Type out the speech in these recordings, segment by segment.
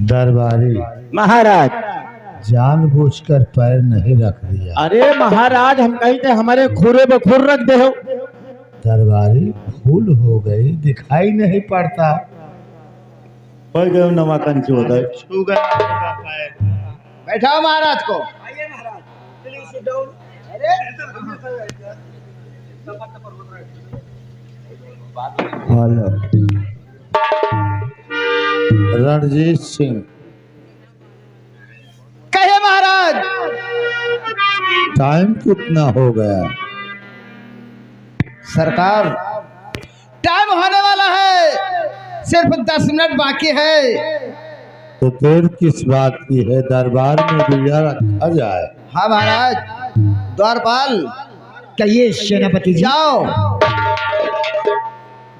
दरबारी महाराज, जानबूझकर पैर नहीं रख दिया। अरे महाराज, हम कहीं थे हमारे खुरे पे खुर रख दे हो। दरबारी भूल हो गई, दिखाई नहीं पड़ता। पड़ गए नवा कंचू होता है। बैठाओ महाराज को। हेलो, रणजीत सिंह। कहे महाराज, टाइम कितना हो गया? सरकार, टाइम होने वाला है, सिर्फ 10 मिनट बाकी है। तो देर किस बात की है? दरबार में बीड़ा रखा जाए। हाँ महाराज। द्वारपाल, कहिए सेनापति जी। जाओ,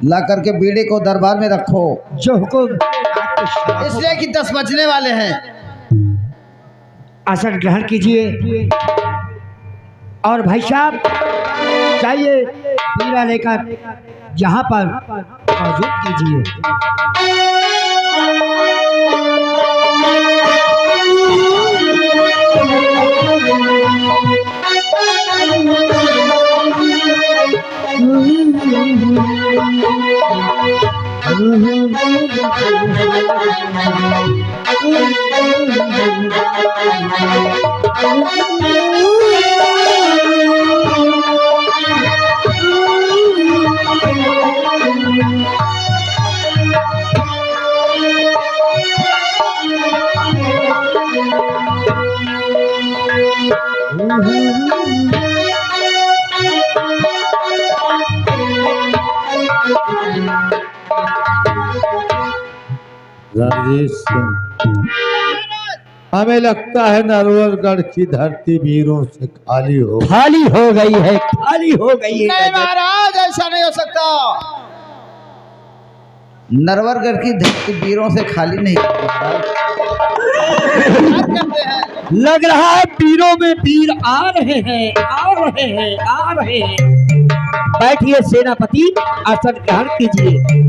ला करके बीड़े को दरबार में रखो। जो हुकुम। इसलिए कि 10 बजने वाले हैं। आसन ग्रहण कीजिए और भाई साहब जाइए, बीड़ा लेकर यहाँ पर मौजूद कीजिए। रणजीत सिंह, हमें लगता है नरवरगढ़ की धरती वीरों से खाली हो गई है, खाली हो गई है। नहीं महाराज, ऐसा नहीं हो सकता। नरवरगढ़ की धरती वीरों से खाली नहीं। लग रहा है वीरों में वीर आ रहे हैं, आ रहे हैं, आ रहे हैं। बैठिए सेनापति, आसन ग्रहण कीजिए।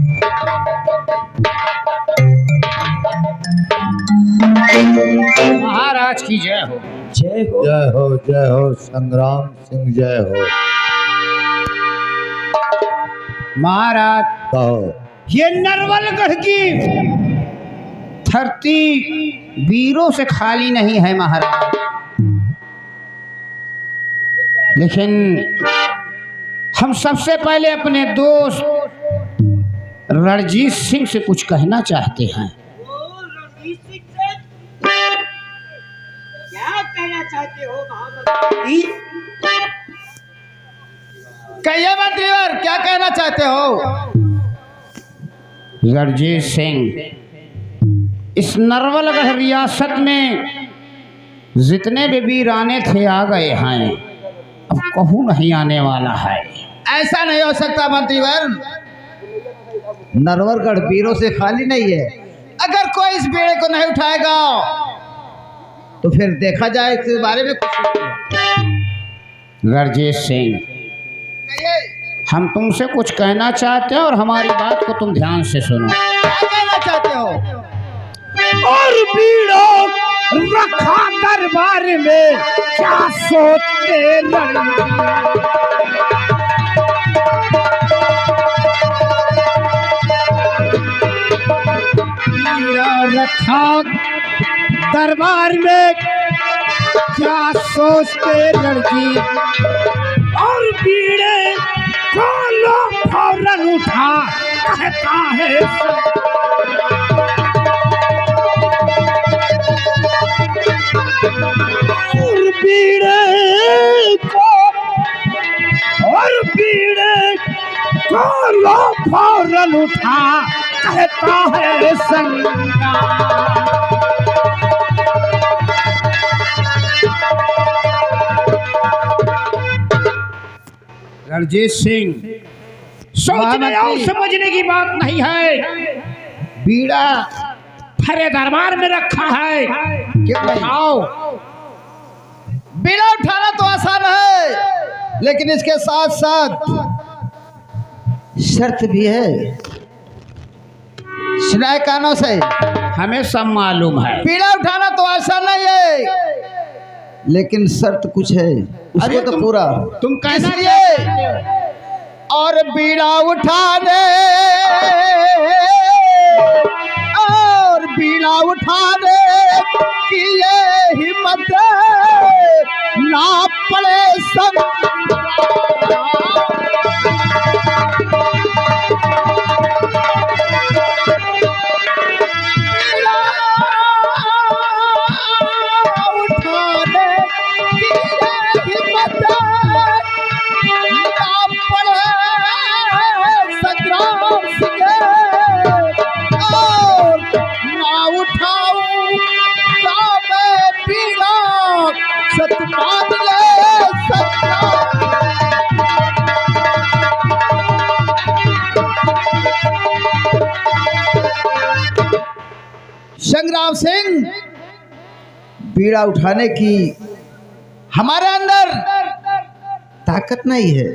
महाराज की जय हो। जय हो, जय हो, जय हो। संग्राम सिंह जय हो। महाराज, कहो। ये नरवरगढ़ की धरती वीरों से खाली नहीं है महाराज, लेकिन हम सबसे पहले अपने दोस्त रणजीत सिंह से कुछ कहना चाहते हैं। क्या कहना चाहते हो महाराज? कहिए मंत्रीवर, क्या कहना चाहते हो? रणजीत सिंह, इस नरवरगढ़ रियासत में जितने भी वीर आने थे आ गए हैं, अब कहूँ नहीं आने वाला है। ऐसा नहीं हो सकता मंत्रीवर, नरवरगढ़ वीरों से खाली नहीं है। अगर कोई इस बेड़े को नहीं उठाएगा तो फिर देखा जाए इसके बारे में कुछ। रणजीत सिंह, हम तुमसे कुछ कहना चाहते हैं और हमारी बात को तुम ध्यान से सुनो। क्या कहना चाहते हो? और बीड़ो रखा दरबार में, क्या सोचते बीड़ा रखा दरबार में, क्या सोचते रणजीत? और बीड़े को लो फौरन उठा, कहता है लो फौरन उठा, कहता है संग्राम। रणजीत सिंह, सोचने और समझने की बात नहीं है। बीड़ा हरे दरबार में रखा है, क्यों बताओ? बीड़ा उठाना तो आसान है, लेकिन इसके साथ साथ शर्त भी है, सुनाए कानों से। हमें सब मालूम है। बीड़ा उठाना तो आसान नहीं है, लेकिन शर्त कुछ है, उसको तो पूरा तुम कहना इसलिए। और बीड़ा उठाने, और बीड़ा उठाने की ये हिम्मत ना पड़े सब। संग्राम सिंह, बीड़ा उठाने की हमारे अंदर ताकत नहीं है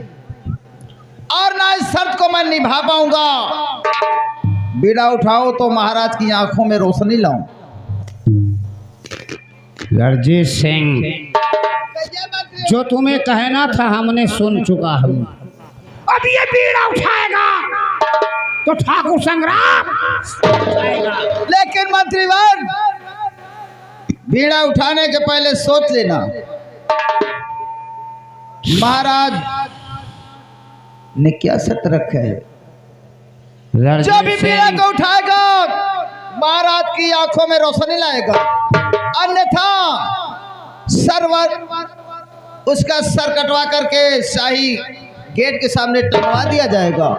और ना इस शर्त को मैं निभा पाऊंगा। बीड़ा उठाओ तो महाराज की आंखों में रोशनी लाऊं। रणजीत सिंह, जो तुम्हें कहना था हमने सुन चुका हूँ। अब ये बीड़ा उठाएगा तो ठाकुर संग्राम उठाएगा। लेकिन मंत्रीवर, बीड़ा उठाने के पहले सोच लेना, महाराज ने क्या शर्त रखा है। जो भी बीड़ा को उठाएगा महाराज की आंखों में रोशनी लाएगा, अन्यथा सरवर उसका सर कटवा करके शाही गेट के सामने टंगवा दिया जाएगा।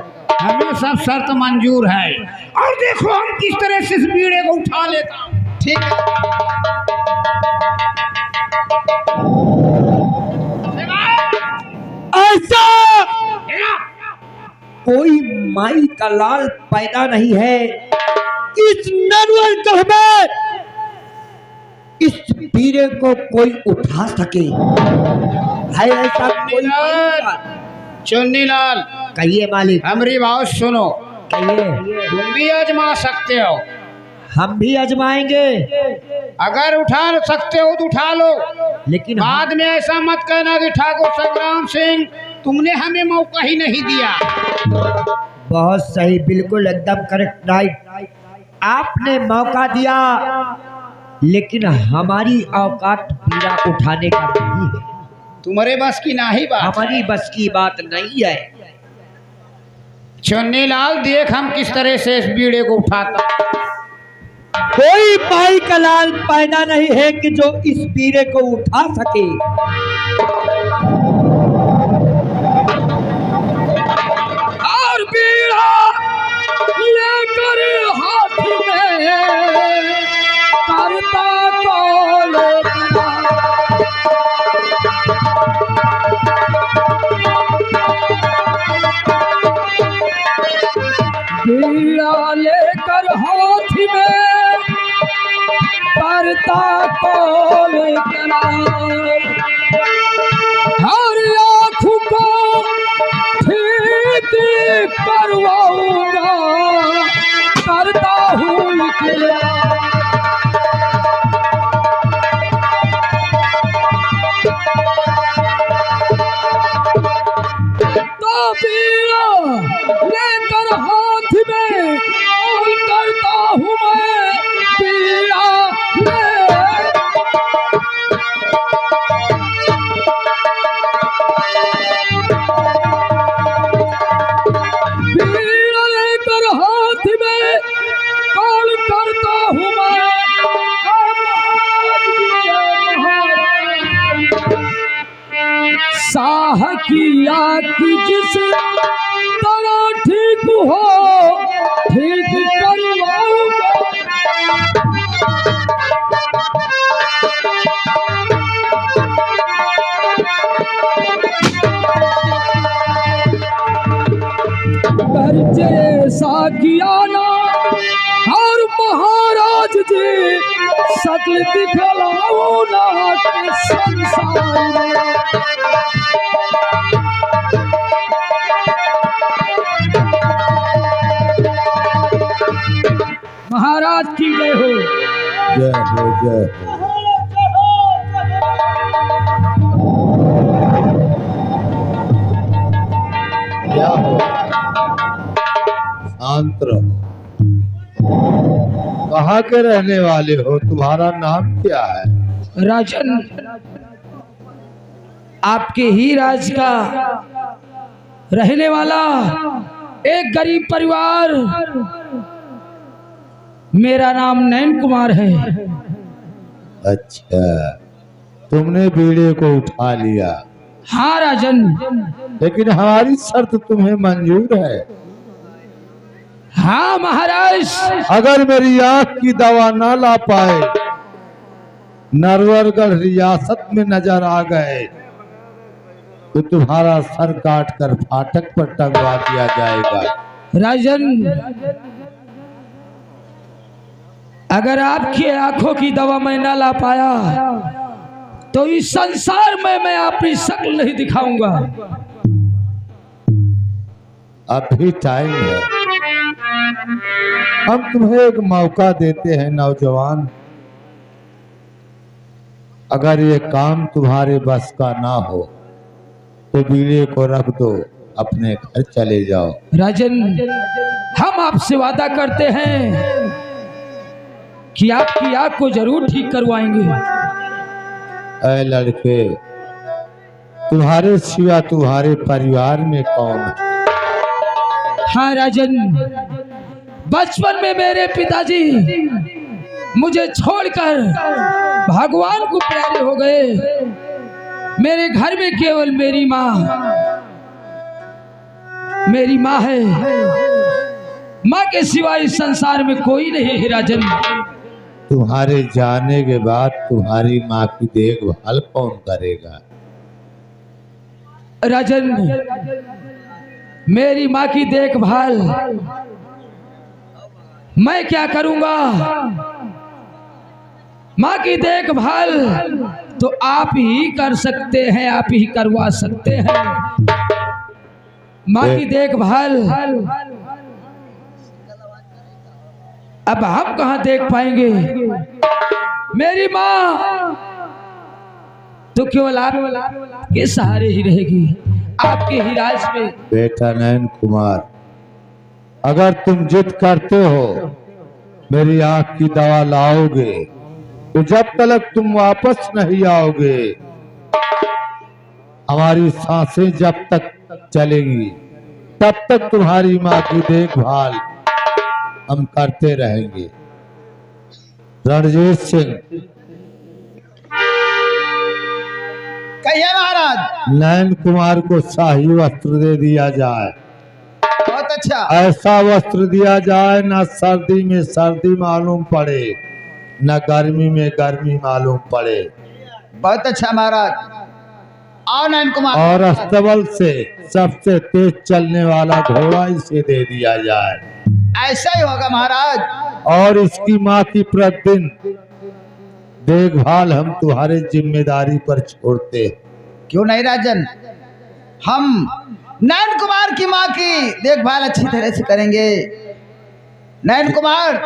हमें सब शर्त मंजूर है, और देखो हम किस तरह से इस बीड़े को उठा लेता हूं। ठीक है। ऐसा कोई माई का लाल पैदा नहीं है इस नरवरगढ़ में इस बीड़े को कोई उठा सके। है ऐसा कोई माई का? चुन्नी लाल, कहिए मालिक। हमारी बात सुनो, कहिए। तुम भी आजमा सकते हो। हम भी आजमाएंगे। अगर उठा सकते हो तो उठा लो, लेकिन बाद में ऐसा मत कहना कि ठाकुर संग्राम सिंह तुमने हमें मौका ही नहीं दिया। बहुत सही, बिल्कुल एकदम करेक्ट, राइट। आपने मौका दिया, लेकिन हमारी औकात बीड़ा उठाने का नहीं है। तुम्हारे बस की नहीं बात, हमारी बस की बात नहीं है। चुन्नी लाल, देख हम किस तरह से इस बीड़े को उठाता। कोई माई का लाल पैदा नहीं है कि जो इस बीड़े को उठा सके। और बीड़ा लेकर हाथ में करता बीड़ा लेकर हाथ में करता कौन हर आँखों को ठीक करवाऊंगा, करता हूँ तो बीड़ा लेकर हाथ में कौन करता हूँ मैं बीड़ा लेकर हाथ में कौन करता हूँ मैं साह किया कि जिस तरह ठीक हो ठीक करवाऊंगा। जैसा किया ना और महाराज जी सकल दिखलाओ ना के संसार में। महाराज की जय हो। जय हो जय हो। क्या हो? शांत रहो। कहाँ के रहने वाले हो? तुम्हारा नाम क्या है? राजन, आपके ही राज का रहने वाला एक गरीब परिवार, मेरा नाम नयन कुमार है। अच्छा, तुमने बीड़े को उठा लिया। हाँ राजन। लेकिन हमारी शर्त तुम्हें मंजूर है? हाँ महाराज। अगर मेरी आंख की दवा ना ला पाए, नरवरगढ़ रियासत में नजर आ गए, तो तुम्हारा सर काट कर फाटक पर टंगवा दिया जाएगा। राजन, अगर आपकी आंखों की दवा मैं ना ला पाया तो इस संसार में मैं अपनी शक्ल नहीं दिखाऊंगा। अभी टाइम है, हम तुम्हें एक मौका देते हैं नौजवान। अगर ये काम तुम्हारे बस का ना हो तो बीड़े को रख दो, अपने घर चले जाओ। राजन, हम आपसे वादा करते हैं कि आपकी आंख को जरूर ठीक करवाएंगे। ऐ लड़के, तुम्हारे सिवा तुम्हारे परिवार में कौन है? हाँ राजन, बचपन में मेरे पिताजी मुझे छोड़कर भगवान को प्यारे हो गए। मेरे घर में केवल मेरी माँ है। माँ के सिवा इस संसार में कोई नहीं है। राजन, तुम्हारे जाने के बाद तुम्हारी माँ की देखभाल कौन करेगा? राजन, मेरी माँ की देखभाल मैं क्या करूंगा? माँ की देखभाल तो आप ही कर सकते हैं, आप ही करवा सकते हैं। माँ की देखभाल अब हम कहाँ देख पाएंगे? मेरी माँ तो केवल आपके सहारे ही रहेगी, आपके ही राज में। बेटा नयन कुमार, अगर तुम जिद करते हो मेरी आंख की दवा लाओगे, तो जब तक तुम वापस नहीं आओगे, हमारी सांसें जब तक चलेगी, तब तक तुम्हारी माँ की देखभाल हम करते रहेंगे। रणजीत सिंह, कहिए महाराज। नयन कुमार को शाही वस्त्र दे दिया जाए। बहुत अच्छा। ऐसा वस्त्र दिया जाए ना सर्दी में सर्दी मालूम पड़े, न गर्मी में गर्मी मालूम पड़े। बहुत अच्छा महाराज। आओ नयन कुमार। और अस्तबल से सबसे तेज चलने वाला घोड़ा इसे दे दिया जाए। ऐसा ही होगा महाराज। और इसकी माँ की प्रतिदिन देखभाल हम तुम्हारे जिम्मेदारी पर छोड़ते। क्यों नहीं राजन, हम नयन कुमार की माँ की देखभाल अच्छी तरह से करेंगे। नयन कुमार,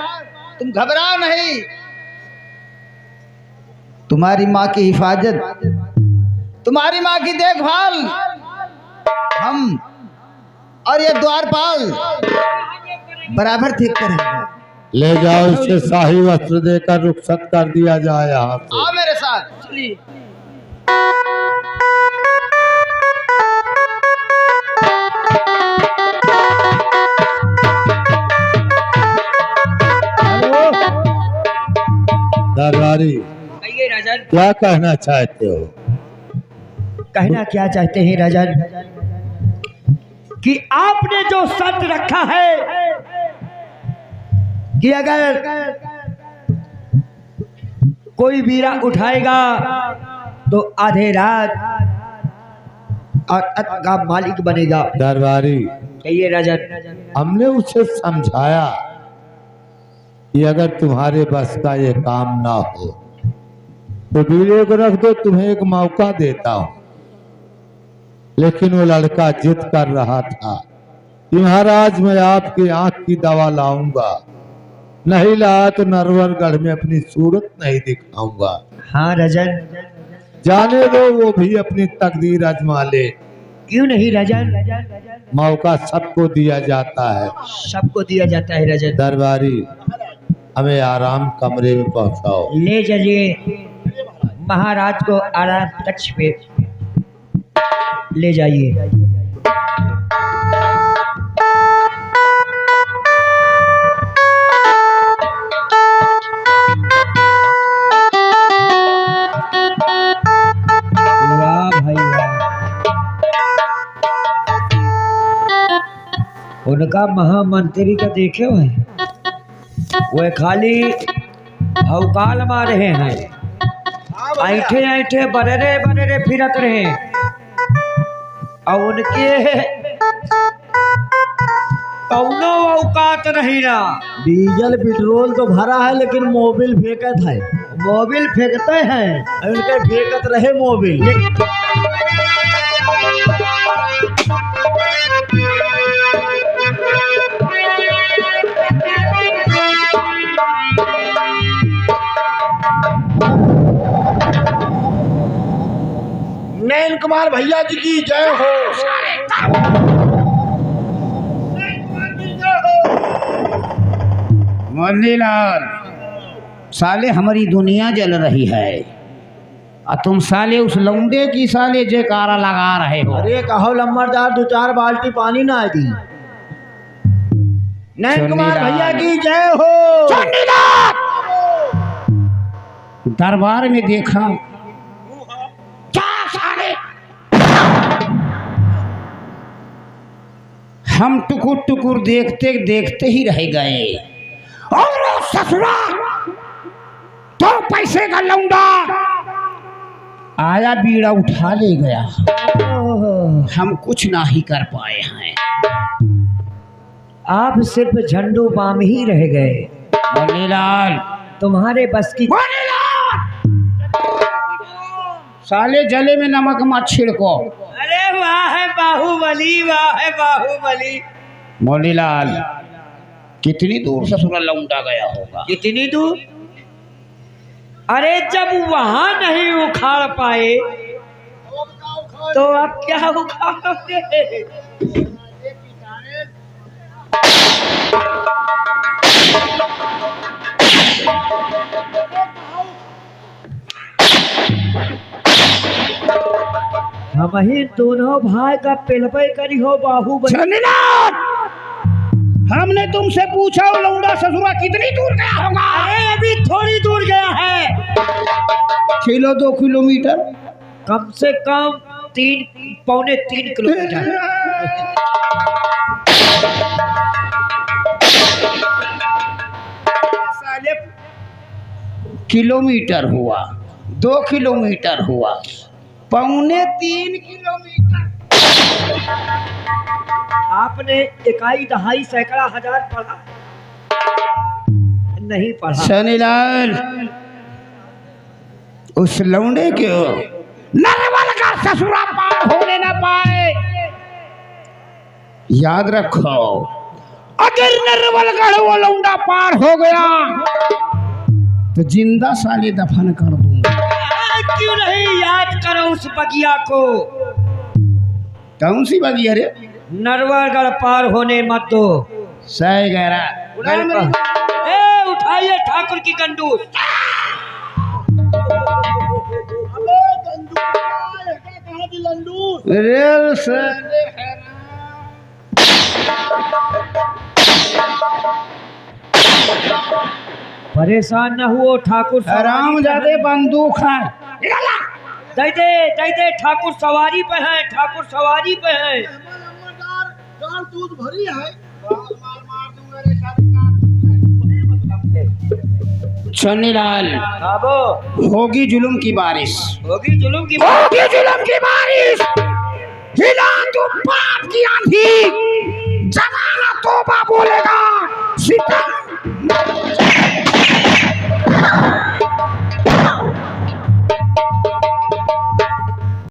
तुम घबराओ नहीं। तुम्हारी माँ की हिफाजत, तुम्हारी माँ की देखभाल हम और ये द्वारपाल बराबर ठीक करेंगे। ले जाओ, इसे शाही वस्त्र देकर रुखसत कर दिया जाए यहाँ से। आओ मेरे साथ चलिए। दरबारी, कहिए राजन। क्या कहना चाहते हो? कहना क्या चाहते हैं राजन, कि आपने जो शर्त रखा है कि अगर कोई वीरा उठाएगा तो आधे रात और अत का मालिक बनेगा। दरबारी, कहिए राजन। हमने उसे समझाया कि अगर तुम्हारे बस का ये काम ना हो तो वीडियो को रख दो, तुम्हें एक मौका देता हूं। लेकिन वो लड़का जिद कर रहा था कि महाराज मैं आपकी आंख की दवा लाऊंगा, नहीं लाया तो नरवरगढ़ में अपनी सूरत नहीं दिखाऊंगा। हाँ रजन, जाने दो, वो भी अपनी तकदीर आजमा ले। क्यों नहीं रजन? मौका सबको दिया जाता है। सबको दिया जाता है रजन। दरबारी, हमें आराम कमरे में पहुंचाओ। ले जाइए महाराज को, आराम कक्ष पे ले जाइए। वाह भाई वाह, उनका महामंत्री का देखे हुए वे खाली भौकाल मार रहे हैं, ऐठे ऐठे बरेरे बरेरे फिरत रहे, और उनके कौनो औकात नहीं ना। डीजल पेट्रोल तो भरा है लेकिन मोबिल फेंकत है। मोबिल फेंकते हैं, उनके फेंकत रहे मोबिल। नैन कुमार भैया जी की जय हो। मोतीलाल, साले हमारी दुनिया जल रही है और तुम साले उस लौंडे की साले जयकारा लगा रहे हो। अरे कहो लम्बरदार, 2-4 बाल्टी पानी ना दी। नैन कुमार भैया की जय हो। दरबार में देखा क्या साले, हम टुकुर टुकुर देखते देखते ही रह गए। और वो ससुरा तो पैसे का लौंडा आया, बीड़ा उठा ले गया। हम कुछ ना ही कर पाए हैं। आप सिर्फ झंडू बाम ही रह गए। मोतीलाल, तुम्हारे बस की। साले जले में नमक मत छिड़को। अरे वाह है बाहुबली, वाह है बाहुबली। मोतीलाल, कितनी दूर ससुरा लौंडा गया होगा? कितनी दूर? अरे जब वहां नहीं उखाड़ पाए तो आप क्या उखाड़ोगे? हम ही दोनों भाई का पेलबे करी हो बाहुबली। हमने तुमसे पूछा वो लौंडा ससुरा कितनी दूर गया होगा? अरे अभी थोड़ी दूर गया है, 2 किलोमीटर, कम से कम 3-3.25 किलोमीटर। किलोमीटर हुआ, 2 किलोमीटर हुआ, 2.25 किलोमीटर। आपने इकाई दहाई सैकड़ा हजार पढ़ा नहीं पढ़ा? शनिलाल, उस लौंडे के नरवल का ससुरा पार होने न पाए। याद रखो, अगर नरवलगढ़ वो लौंडा पार हो गया तो जिंदा साले दफन कर दूंगा। क्यों नहीं याद करो उस बगिया को? कौन सी बगिया रे? नरवलगढ़ पार होने मत दो। सही कह रहा। ए उठाइए ठाकुर की गंडूस। रेल से परेशान न हुओ ठाकुर। आराम जाते बंदूक है। दे दे ठाकुर सवारी पे है, ठाकुर सवारी पे है। दूध भरी है। शनिलाल, होगी जुल्म की बारिश, होगी जुल्म की होगी जुल्म की बारिश। हिला तो पाप की आंधी, जमाना तौबा बोलेगा, सितम